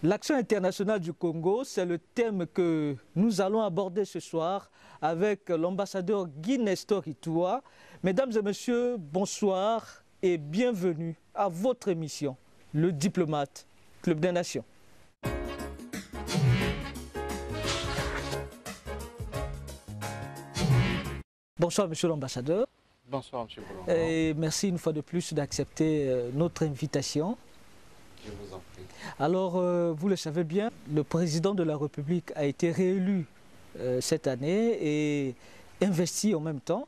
L'action internationale du Congo, c'est le thème que nous allons aborder ce soir avec l'ambassadeur Guy Nestor Itoua. Mesdames et messieurs, bonsoir et bienvenue à votre émission, Le Diplomate, Club des Nations. Bonsoir, monsieur l'ambassadeur. Bonsoir, monsieur Boulon. Et merci une fois de plus d'accepter notre invitation. Je vous en prie. Alors, vous le savez bien, le président de la République a été réélu cette année et investi en même temps.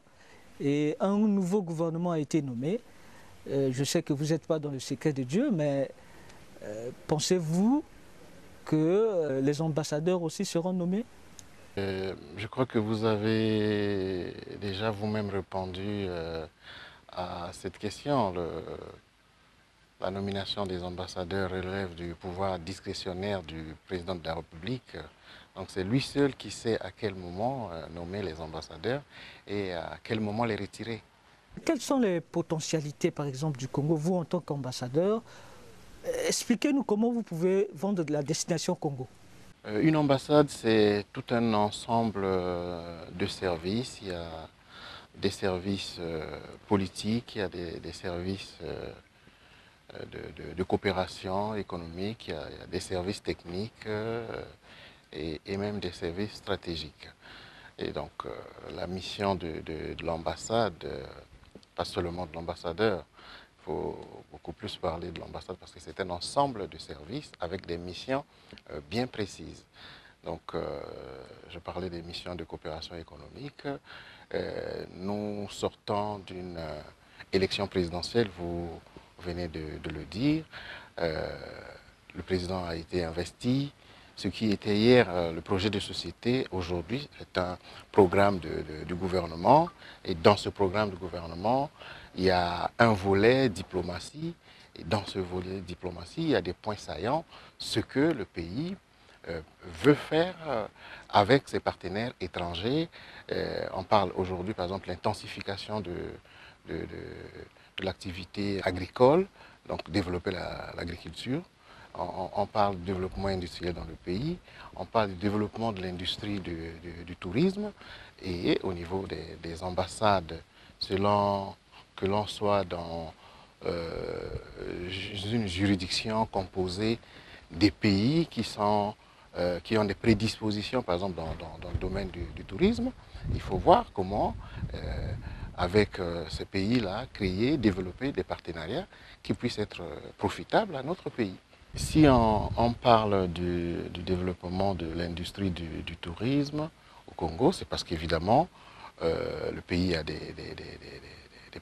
Et un nouveau gouvernement a été nommé. Je sais que vous n'êtes pas dans le secret de Dieu, mais pensez-vous que les ambassadeurs aussi seront nommés? Je crois que vous avez déjà vous-même répondu à cette question. La nomination des ambassadeurs relève du pouvoir discrétionnaire du président de la République. Donc c'est lui seul qui sait à quel moment nommer les ambassadeurs et à quel moment les retirer. Quelles sont les potentialités, par exemple, du Congo, vous en tant qu'ambassadeur? Expliquez-nous comment vous pouvez vendre de la destination Congo. Une ambassade, c'est tout un ensemble de services. Il y a des services politiques, il y a des services de coopération économique, il y a des services techniques et même des services stratégiques. Et donc la mission de l'ambassade, pas seulement de l'ambassadeur, il faut beaucoup plus parler de l'ambassade parce que c'est un ensemble de services avec des missions bien précises. Donc je parlais des missions de coopération économique. Nous sortons d'une élection présidentielle, vous venez de le dire. Le président a été investi. Ce qui était hier le projet de société, aujourd'hui, est un programme du gouvernement. Et dans ce programme du gouvernement, il y a un volet diplomatie. Et dans ce volet diplomatie, il y a des points saillants, ce que le pays veut faire avec ses partenaires étrangers. On parle aujourd'hui, par exemple, l'intensification de l'activité agricole, donc développer l'agriculture. On parle du développement industriel dans le pays, on parle du développement de l'industrie du tourisme et au niveau des ambassades, selon que l'on soit dans une juridiction composée des pays qui ont des prédispositions, par exemple dans le domaine du tourisme, il faut voir comment avec ces pays-là, créer, développer des partenariats qui puissent être profitables à notre pays. Si on parle du développement de l'industrie du tourisme au Congo, c'est parce qu'évidemment, le pays a des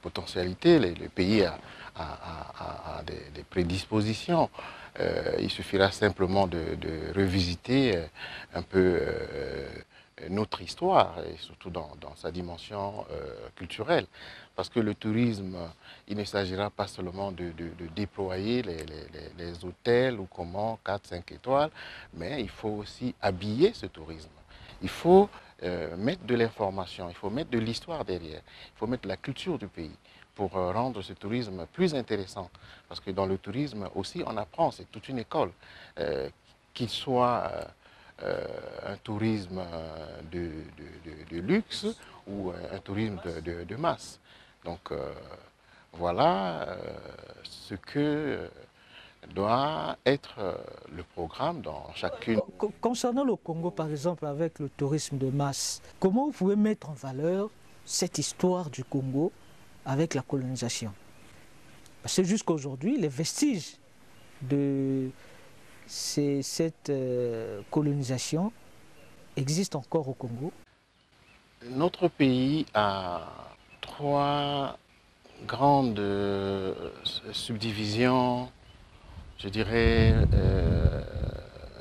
potentialités, le pays a des prédispositions. Il suffira simplement de revisiter un peu notre histoire, et surtout dans sa dimension culturelle. Parce que le tourisme, il ne s'agira pas seulement de déployer les hôtels ou comment, 4, 5 étoiles, mais il faut aussi habiller ce tourisme. Il faut mettre de l'information, il faut mettre de l'histoire derrière, il faut mettre la culture du pays pour rendre ce tourisme plus intéressant. Parce que dans le tourisme aussi, on apprend, c'est toute une école, qu'il soit un tourisme de luxe ou un tourisme de masse. Donc voilà ce que doit être le programme dans chacune. Concernant le Congo, par exemple, avec le tourisme de masse, comment vous pouvez mettre en valeur cette histoire du Congo avec la colonisation? Parce que jusqu'à aujourd'hui, les vestiges de cette colonisation existent encore au Congo. Notre pays a trois grandes subdivisions, je dirais,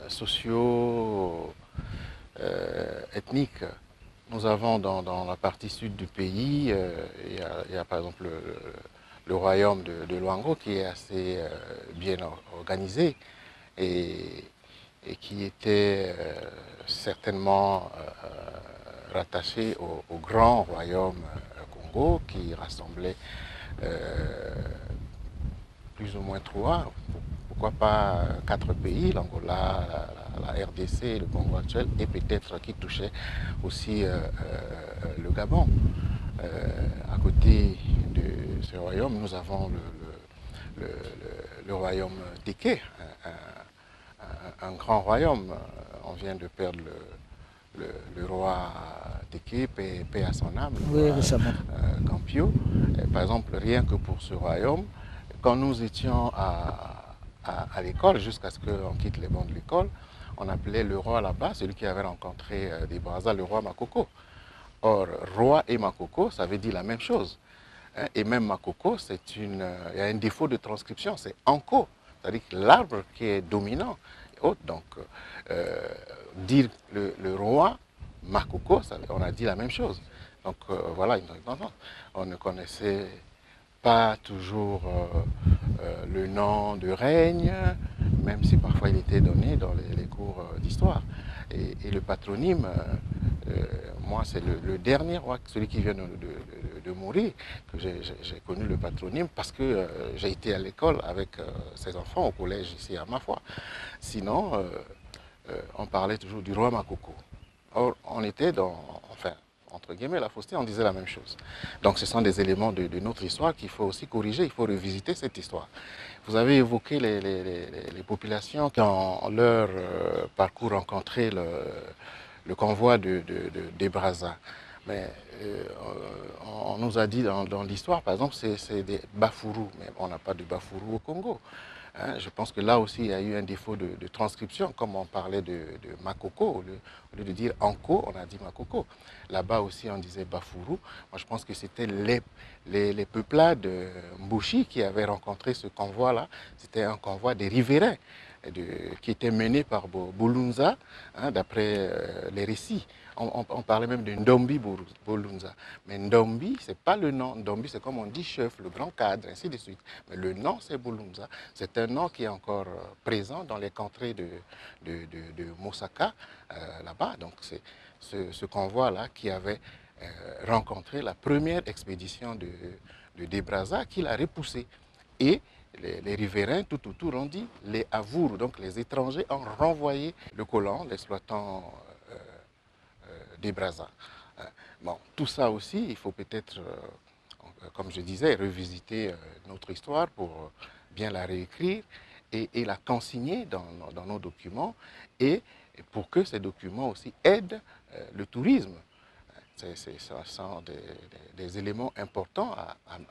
socio-ethniques. Nous avons dans la partie sud du pays, il y a par exemple le royaume de Luango qui est assez bien organisé et qui était certainement rattaché au grand royaume Congo qui rassemblait plus ou moins 3, pourquoi pas 4 pays, l'Angola, la RDC, le Congo actuel, et peut-être qui touchait aussi le Gabon. À côté de ce royaume, nous avons le royaume Téké, un grand royaume. On vient de perdre le roi Téké, paix à son âme, le Oui, roi récemment. Campio. Par exemple, rien que pour ce royaume, quand nous étions à l'école, jusqu'à ce qu'on quitte les bancs de l'école, on appelait le roi là-bas, celui qui avait rencontré des Brazza, le roi Makoko. Or, roi et Makoko, ça veut dire la même chose. Et même Makoko, il y a un défaut de transcription, c'est Anko, c'est-à-dire l'arbre qui est dominant. Donc, dire le roi Makoko, on a dit la même chose. Donc voilà, on ne connaissait pas toujours le nom de règne, même si parfois il était donné dans les cours d'histoire. Et le patronyme, moi c'est le dernier roi, celui qui vient de mourir, que j'ai connu le patronyme parce que j'ai été à l'école avec ses enfants au collège ici à Mafouah. Sinon, on parlait toujours du roi Makoko. Or, on était enfin, entre guillemets, la fausseté, on disait la même chose. Donc, ce sont des éléments de notre histoire qu'il faut aussi corriger, il faut revisiter cette histoire. Vous avez évoqué les populations qui, en leur parcours, rencontré le convoi des Brazza. Mais on nous a dit dans l'histoire, par exemple, c'est des Bafourou, mais on n'a pas de Bafourou au Congo. Hein, je pense que là aussi, il y a eu un défaut de transcription, comme on parlait de Makoko, au lieu de dire Anko, on a dit Makoko. Là-bas aussi, on disait Bafourou. Moi, je pense que c'était les peuplades de Mbushi qui avaient rencontré ce convoi-là. C'était un convoi des riverains qui était mené par Bolunza, hein, d'après les récits. On parlait même de Ndombi Bolunza. Mais Ndombi, ce n'est pas le nom. Ndombi, c'est comme on dit chef, le grand cadre, ainsi de suite. Mais le nom, c'est Bolunza. C'est un nom qui est encore présent dans les contrées de Mosaka, là-bas. Donc, c'est ce convoi-là qui avait rencontré la première expédition de Brazza, qui l'a repoussé. Et les riverains tout autour ont dit, les Avour, donc les étrangers, ont renvoyé le colon, l'exploitant des Brazza. Bon, tout ça aussi, il faut peut-être, comme je disais, revisiter notre histoire pour bien la réécrire et la consigner dans nos documents et pour que ces documents aussi aident le tourisme. Ce sont des éléments importants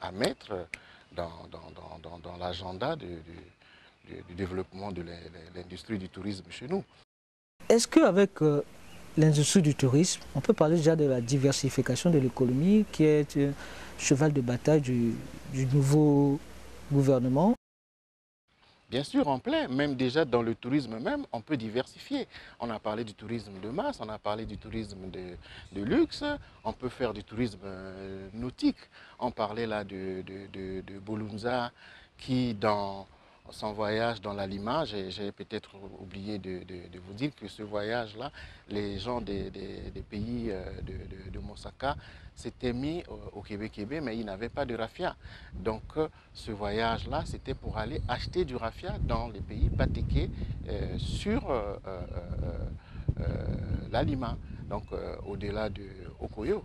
à mettre dans l'agenda du développement de l'industrie du tourisme chez nous. Est-ce qu'avec l'industrie du tourisme, on peut parler déjà de la diversification de l'économie qui est un cheval de bataille du nouveau gouvernement? Bien sûr, en plein, même déjà dans le tourisme même, on peut diversifier. On a parlé du tourisme de masse, on a parlé du tourisme de luxe, on peut faire du tourisme nautique. On parlait là de Bolunza qui, dans son voyage dans la Lima, j'ai peut-être oublié de vous dire que ce voyage-là, les gens des pays de Mosaka s'étaient mis au Québec, mais ils n'avaient pas de raffia. Donc ce voyage-là, c'était pour aller acheter du raffia dans les pays Batéké sur la Lima, donc au-delà de Okoyo.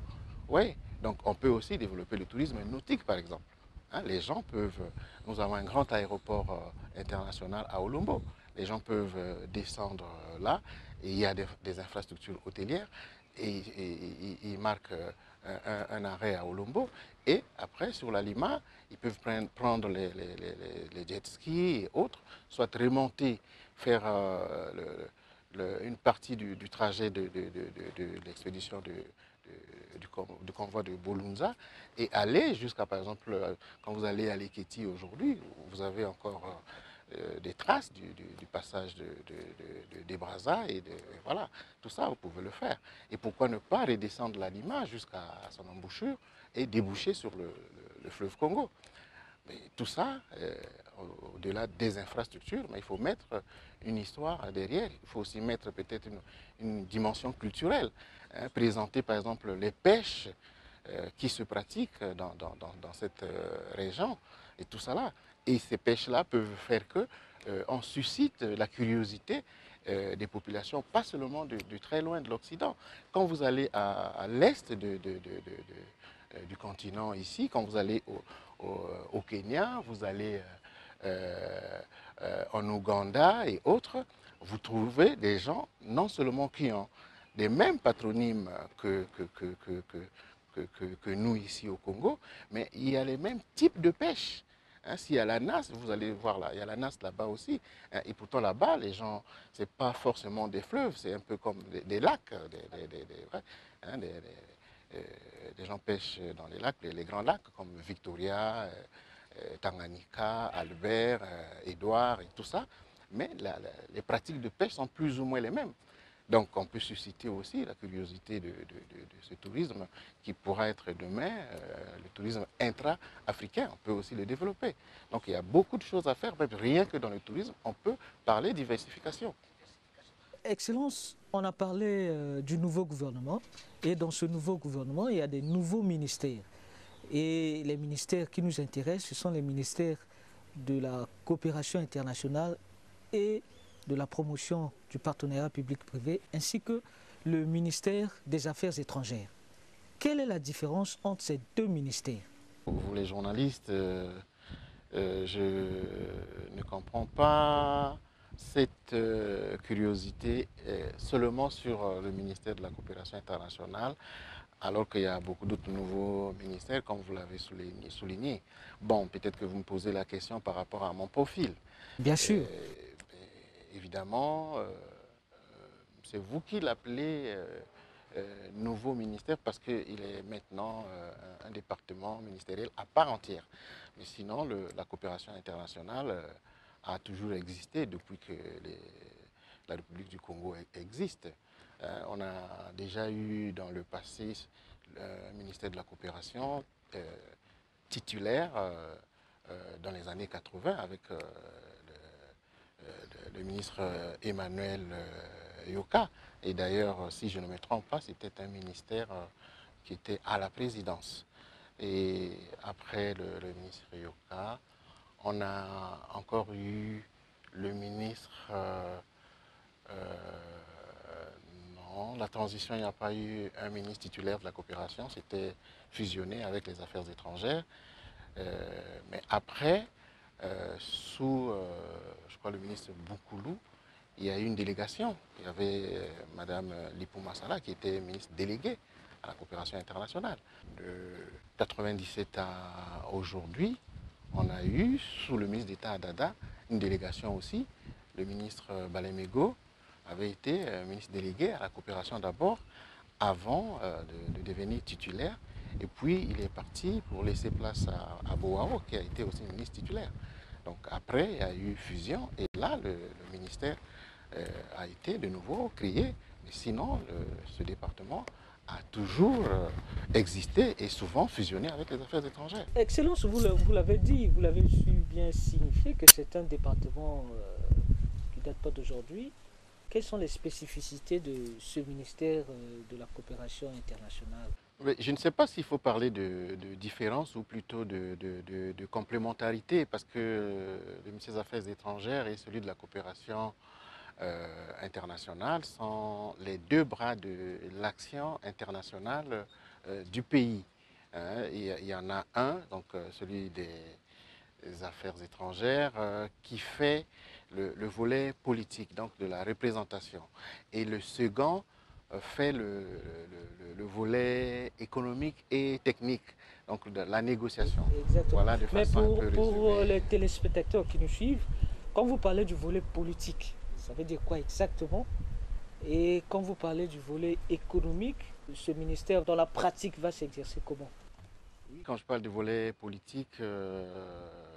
Oui, donc on peut aussi développer le tourisme nautique, par exemple. Hein, les gens peuvent, nous avons un grand aéroport international à Olombo. Les gens peuvent descendre là et il y a des infrastructures hôtelières et ils marquent un arrêt à Olombo et après sur la Lima, ils peuvent prendre les jet skis et autres, soit remonter, faire une partie du trajet de l'expédition du convoi de Bolunza et aller jusqu'à, par exemple, quand vous allez à Leketi aujourd'hui, vous avez encore des traces du passage des Brazza et voilà, tout ça, vous pouvez le faire. Et pourquoi ne pas redescendre la Lima jusqu'à son embouchure et déboucher sur le fleuve Congo. Mais tout ça, au-delà des infrastructures, mais il faut mettre une histoire derrière. Il faut aussi mettre peut-être une dimension culturelle. Hein, présenter par exemple les pêches qui se pratiquent dans cette région et tout ça là. Et ces pêches-là peuvent faire que on suscite la curiosité des populations, pas seulement de très loin de l'Occident. Quand vous allez à l'est du continent ici, quand vous allez au Kenya, vous allez en Ouganda et autres, vous trouvez des gens non seulement qui ont les mêmes patronymes que nous ici au Congo, mais il y a les mêmes types de pêche. Hein, s'il y a la nasse, vous allez voir là, il y a la nasse là-bas aussi. Hein, et pourtant là-bas, les gens, c'est pas forcément des fleuves, c'est un peu comme des lacs. Ouais, hein, des gens pêchent dans les lacs, les grands lacs comme Victoria, Tanganyika, Albert, Édouard et tout ça. Mais les pratiques de pêche sont plus ou moins les mêmes. Donc on peut susciter aussi la curiosité de ce tourisme qui pourra être demain le tourisme intra-africain. On peut aussi le développer. Donc il y a beaucoup de choses à faire, même rien que dans le tourisme, on peut parler de diversification. Excellence, on a parlé du nouveau gouvernement et dans ce nouveau gouvernement, il y a des nouveaux ministères. Et les ministères qui nous intéressent, ce sont les ministères de la coopération internationale et de la promotion du partenariat public-privé, ainsi que le ministère des Affaires étrangères. Quelle est la différence entre ces deux ministères? Vous les journalistes, je ne comprends pas cette curiosité seulement sur le ministère de la coopération internationale, alors qu'il y a beaucoup d'autres nouveaux ministères, comme vous l'avez souligné. Bon, peut-être que vous me posez la question par rapport à mon profil. Bien sûr. Évidemment, c'est vous qui l'appelez nouveau ministère parce qu'il est maintenant un département ministériel à part entière. Mais sinon, la coopération internationale a toujours existé depuis que la République du Congo existe. On a déjà eu dans le passé le ministère de la coopération titulaire dans les années 80 avec le ministre Emmanuel Yoka. Et d'ailleurs, si je ne me trompe pas, c'était un ministère qui était à la présidence. Et après le ministre Yoka, on a encore eu le ministre... non, la transition, il n'y a pas eu un ministre titulaire de la coopération, c'était fusionné avec les affaires étrangères. Mais après, sous, je crois, le ministre Boukoulou, il y a eu une délégation. Il y avait Madame Lipou Massala qui était ministre déléguée à la coopération internationale. De 1997 à aujourd'hui, on a eu, sous le ministre d'État Adada, une délégation aussi. Le ministre Balemego avait été ministre délégué à la coopération d'abord, avant de devenir titulaire. Et puis, il est parti pour laisser place à Boao, qui a été aussi ministre titulaire. Donc après, il y a eu fusion et là, le ministère a été de nouveau créé. Mais sinon, ce département a toujours existé et souvent fusionné avec les affaires étrangères. Excellence, vous l'avez dit, vous l'avez su bien signifier que c'est un département qui ne date pas d'aujourd'hui. Quelles sont les spécificités de ce ministère de la coopération internationale? Mais je ne sais pas s'il faut parler de différence ou plutôt de complémentarité, parce que le ministère des Affaires étrangères et celui de la coopération internationale sont les deux bras de l'action internationale du pays. Hein. Il y en a un, donc celui des affaires étrangères, qui fait le volet politique, donc de la représentation. Et le second fait le volet économique et technique, donc de la négociation. Exactement. Voilà de Mais façon un peu pour résumée. les téléspectateurs qui nous suivent, quand vous parlez du volet politique, ça veut dire quoi exactement? Et quand vous parlez du volet économique, ce ministère dans la pratique va s'exercer comment? Oui, quand je parle du volet politique,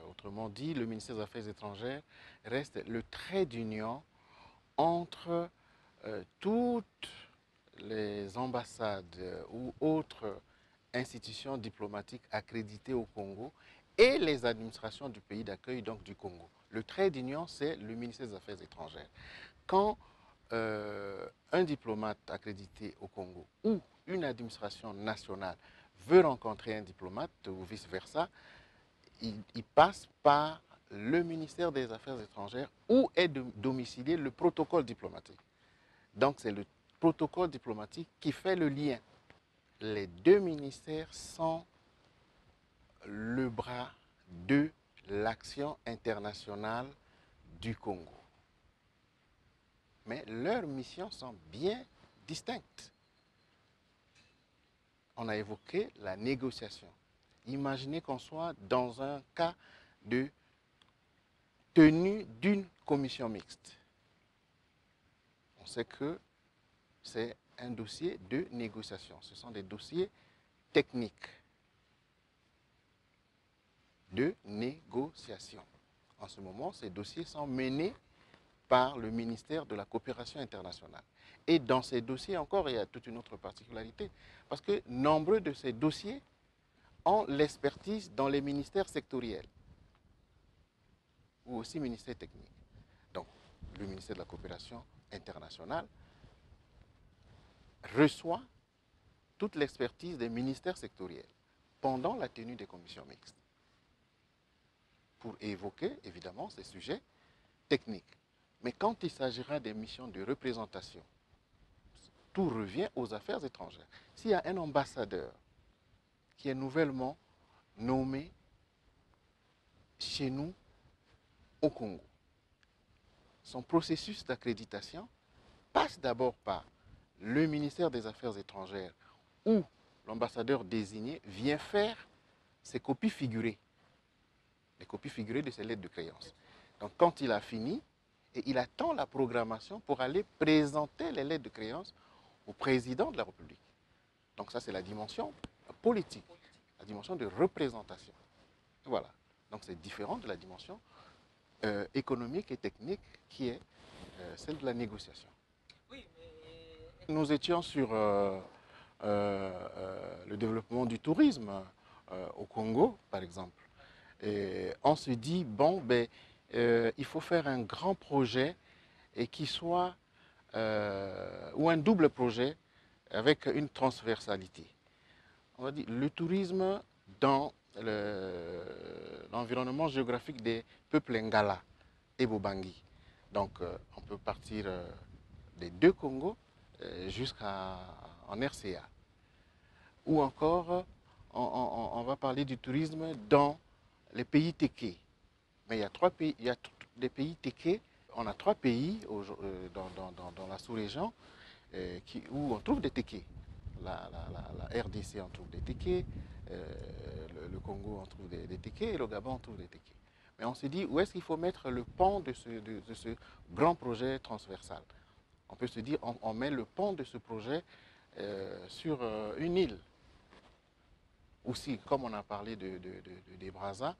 autrement dit, le ministère des Affaires étrangères reste le trait d'union entre toutes les ambassades ou autres institutions diplomatiques accréditées au Congo et les administrations du pays d'accueil, donc du Congo. Le trait d'union, c'est le ministère des Affaires étrangères. Quand un diplomate accrédité au Congo ou une administration nationale veut rencontrer un diplomate ou vice-versa, il passe par le ministère des Affaires étrangères où est domicilié le protocole diplomatique. Donc c'est le protocole diplomatique qui fait le lien. Les deux ministères sont le bras de l'action internationale du Congo. Mais leurs missions sont bien distinctes. On a évoqué la négociation. Imaginez qu'on soit dans un cas de tenue d'une commission mixte. On sait que c'est un dossier de négociation. Ce sont des dossiers techniques de négociation. En ce moment, ces dossiers sont menés par le ministère de la Coopération internationale. Et dans ces dossiers encore, il y a toute une autre particularité, parce que nombreux de ces dossiers ont l'expertise dans les ministères sectoriels ou aussi ministères techniques. Donc, le ministère de la Coopération internationale reçoit toute l'expertise des ministères sectoriels pendant la tenue des commissions mixtes pour évoquer, évidemment, ces sujets techniques. Mais quand il s'agira des missions de représentation, tout revient aux affaires étrangères. S'il y a un ambassadeur qui est nouvellement nommé chez nous au Congo, son processus d'accréditation passe d'abord par le ministère des Affaires étrangères où l'ambassadeur désigné vient faire ses copies figurées, les copies figurées de ses lettres de créance. Donc quand il a fini, et il attend la programmation pour aller présenter les lettres de créance au président de la République. Donc ça, c'est la dimension politique, la dimension de représentation. Voilà. Donc c'est différent de la dimension économique et technique qui est celle de la négociation. Oui, mais... Nous étions sur le développement du tourisme au Congo, par exemple. Et on se dit, bon, ben, il faut faire un grand projet et qui soit, ou un double projet avec une transversalité. On va dire le tourisme dans l'environnement géographique des peuples Ngala et Bobangi. Donc on peut partir des deux Congos jusqu'en RCA. Ou encore, on va parler du tourisme dans les pays Téké. Mais il y a trois pays, il y a des pays Téké. On a trois pays dans la sous-région où on trouve des Téké. La RDC, on trouve des Téké. Le Congo, on trouve des Téké. Et le Gabon, on trouve des Téké. Mais on se dit, où est-ce qu'il faut mettre le pont de ce grand projet transversal? On peut se dire, on met le pont de ce projet sur une île. Aussi, comme on a parlé des Brazza,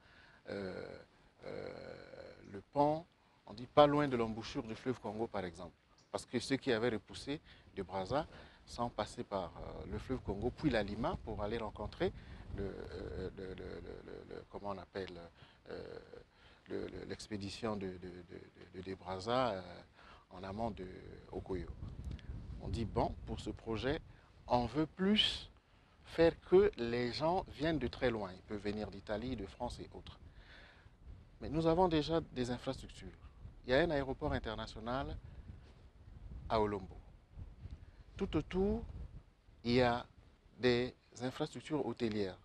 le pont, on dit pas loin de l'embouchure du fleuve Congo, par exemple. Parce que ceux qui avaient repoussé de Brazza sont passés par le fleuve Congo, puis la Lima, pour aller rencontrer comment on appelle, l'expédition de Brazza en amont de Okoyo. On dit, bon, pour ce projet, on veut plus faire que les gens viennent de très loin. Ils peuvent venir d'Italie, de France et autres. Mais nous avons déjà des infrastructures. Il y a un aéroport international à Olombo. Tout autour, il y a des infrastructures hôtelières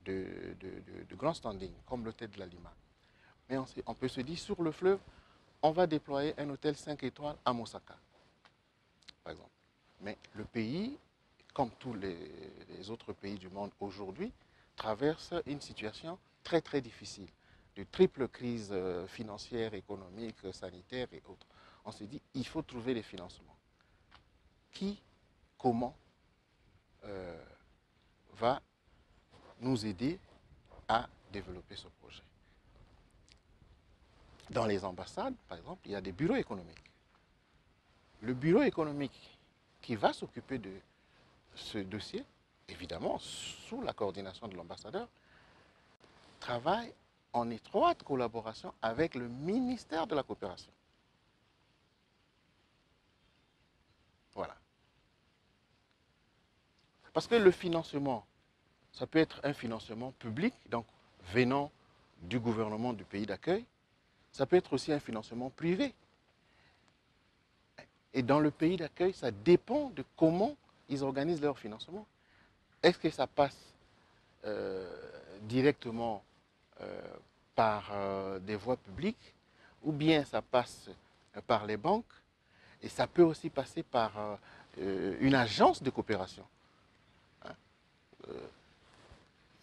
de grand standing, comme l'hôtel de la Lima. Mais on peut se dire, sur le fleuve, on va déployer un hôtel 5 étoiles à Mosaka, par exemple. Mais le pays, comme tous les autres pays du monde aujourd'hui, traverse une situation très très difficile, de triple crise financière, économique, sanitaire et autres. On s'est dit, il faut trouver les financements. Qui, comment va nous aider à développer ce projet? Dans les ambassades, par exemple, il y a des bureaux économiques. Le bureau économique qui va s'occuper de ce dossier, évidemment, sous la coordination de l'ambassadeur, travaille en étroite collaboration avec le ministère de la Coopération. Voilà. Parce que le financement, ça peut être un financement public, donc venant du gouvernement du pays d'accueil, ça peut être aussi un financement privé. Et dans le pays d'accueil, ça dépend de comment ils organisent leur financement. Est-ce que ça passe directement par des voies publiques ou bien ça passe par les banques et ça peut aussi passer par une agence de coopération. Hein.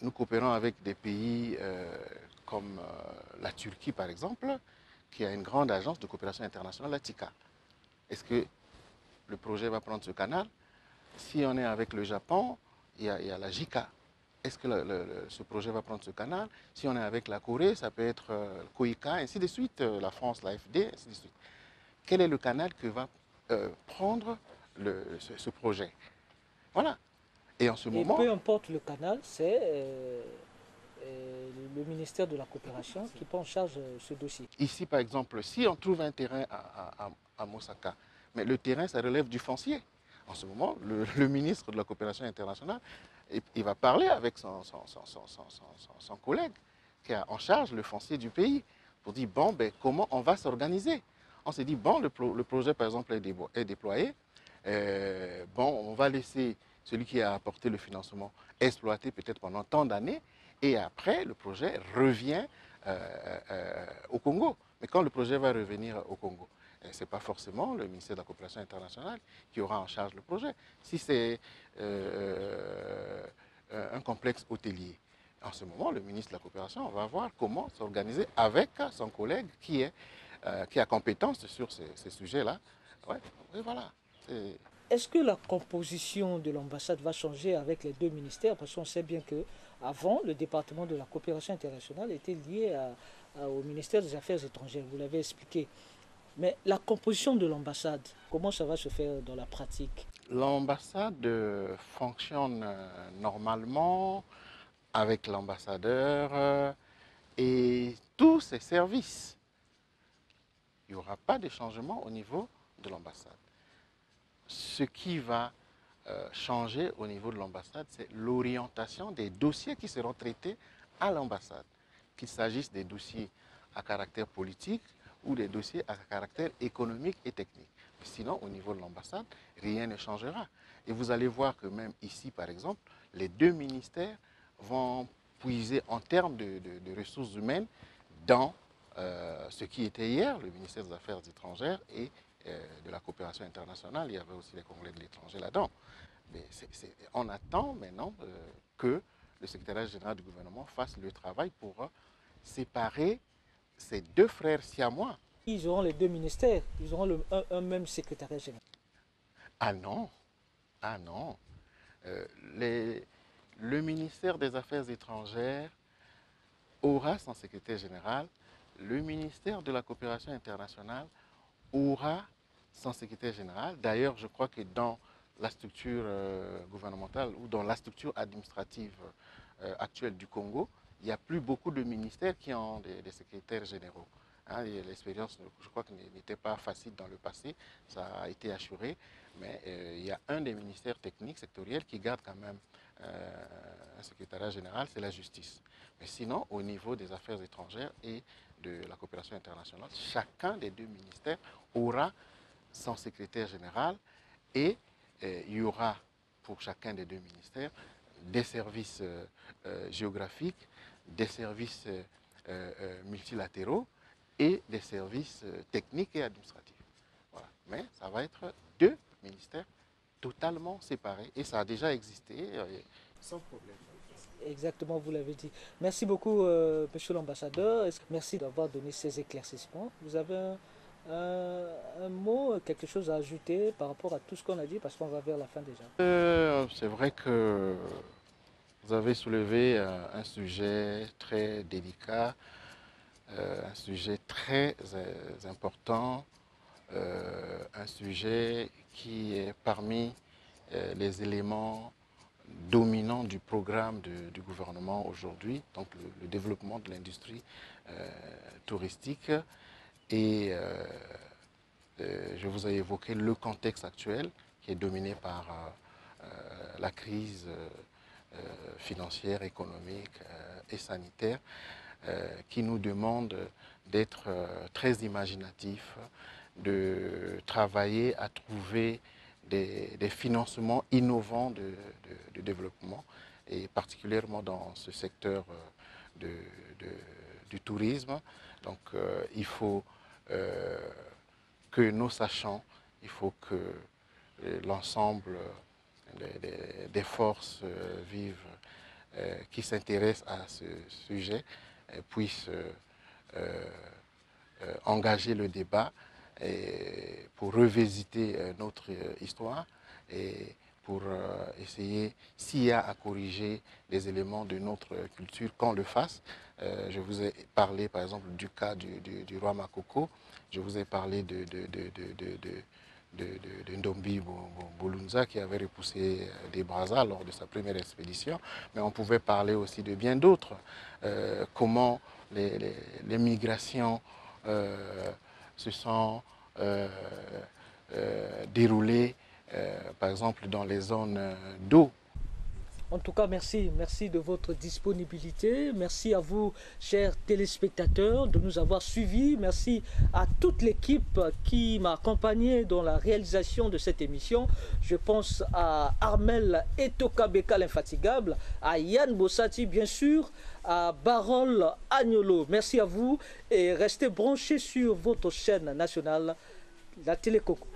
Nous coopérons avec des pays comme la Turquie par exemple, qui a une grande agence de coopération internationale, la TICA. Est-ce que le projet va prendre ce canal? Si on est avec le Japon, il y a la JICA. Est-ce que ce projet va prendre ce canal? Si on est avec la Corée, ça peut être KOICA, ainsi de suite, la France, l'AFD, ainsi de suite. Quel est le canal que va prendre ce projet? Voilà. Et en ce Et moment... peu importe le canal, c'est le ministère de la Coopération qui prend en charge ce dossier. Ici, par exemple, si on trouve un terrain à Mosaka, mais le terrain, ça relève du foncier. En ce moment, le ministre de la Coopération internationale, il va parler avec son collègue qui a en charge le foncier du pays pour dire, bon, ben, comment on va s'organiser? On s'est dit, bon, le projet, par exemple, est déployé. Bon, on va laisser celui qui a apporté le financement exploiter peut-être pendant tant d'années. Et après, le projet revient au Congo. Mais quand le projet va revenir au Congo, ce n'est pas forcément le ministère de la Coopération internationale qui aura en charge le projet. Si c'est un complexe hôtelier, en ce moment, le ministre de la Coopération va voir comment s'organiser avec son collègue qui a compétence sur ces sujets-là. Ouais, et voilà. Est-ce que la composition de l'ambassade va changer avec les deux ministères? Parce qu'on sait bien qu'avant, le département de la coopération internationale était lié au ministère des Affaires étrangères, vous l'avez expliqué. Mais la composition de l'ambassade, comment ça va se faire dans la pratique? L'ambassade fonctionne normalement avec l'ambassadeur et tous ses services. Il n'y aura pas de changement au niveau de l'ambassade. Ce qui va changer au niveau de l'ambassade, c'est l'orientation des dossiers qui seront traités à l'ambassade, qu'il s'agisse des dossiers à caractère politique ou des dossiers à caractère économique et technique. Mais sinon, au niveau de l'ambassade, rien ne changera. Et vous allez voir que même ici, par exemple, les deux ministères vont puiser en termes de ressources humaines dans ce qui était hier, le ministère des Affaires étrangères et de la coopération internationale. Il y avait aussi les Congolais de l'étranger là-dedans. Mais on attend maintenant que le secrétaire général du gouvernement fasse le travail pour séparer ces deux frères siamois. Ils auront les deux ministères, ils auront un même secrétariat général. Ah non, ah non. Euh, les, le ministère des Affaires étrangères aura son secrétaire général, le ministère de la coopération internationale aura son secrétaire général. D'ailleurs, je crois que dans la structure gouvernementale ou dans la structure administrative actuelle du Congo, il n'y a plus beaucoup de ministères qui ont des secrétaires généraux. Hein, l'expérience, je crois que n'était pas facile dans le passé, ça a été assuré, mais il y a un des ministères techniques sectoriels qui garde quand même un secrétariat général, c'est la justice. Mais sinon, au niveau des affaires étrangères et de la coopération internationale, chacun des deux ministères aura son secrétaire général et il y aura pour chacun des deux ministères des services géographiques, des services multilatéraux et des services techniques et administratifs. Voilà. Mais ça va être deux ministères totalement séparés et ça a déjà existé sans problème. Exactement, vous l'avez dit. Merci beaucoup, monsieur l'ambassadeur. Merci d'avoir donné ces éclaircissements. Vous avez un mot, quelque chose à ajouter par rapport à tout ce qu'on a dit, parce qu'on va vers la fin déjà. C'est vrai que vous avez soulevé un sujet très délicat, un sujet très important, un sujet qui est parmi les éléments dominants du programme du gouvernement aujourd'hui, donc le développement de l'industrie touristique. Et je vous ai évoqué le contexte actuel qui est dominé par la crise financière, économique et sanitaire. qui nous demande d'être très imaginatifs, de travailler à trouver des financements innovants de développement, et particulièrement dans ce secteur du tourisme. Donc il faut que nous sachions, il faut que l'ensemble des forces vives qui s'intéressent à ce sujet puissent engager le débat pour revisiter notre histoire et pour essayer, s'il y a à corriger des éléments de notre culture, qu'on le fasse. Je vous ai parlé par exemple du cas du roi Makoko, je vous ai parlé de Ndombi Bolunza qui avait repoussé des Brazza lors de sa première expédition, mais on pouvait parler aussi de bien d'autres. Comment les migrations se sont déroulées, par exemple, dans les zones d'eau. En tout cas, merci de votre disponibilité. Merci à vous, chers téléspectateurs, de nous avoir suivis. Merci à toute l'équipe qui m'a accompagné dans la réalisation de cette émission. Je pense à Armel Etokabeka l'infatigable, à Yann Bossati, bien sûr, à Barol Agnolo. Merci à vous et restez branchés sur votre chaîne nationale, la Télé Coco.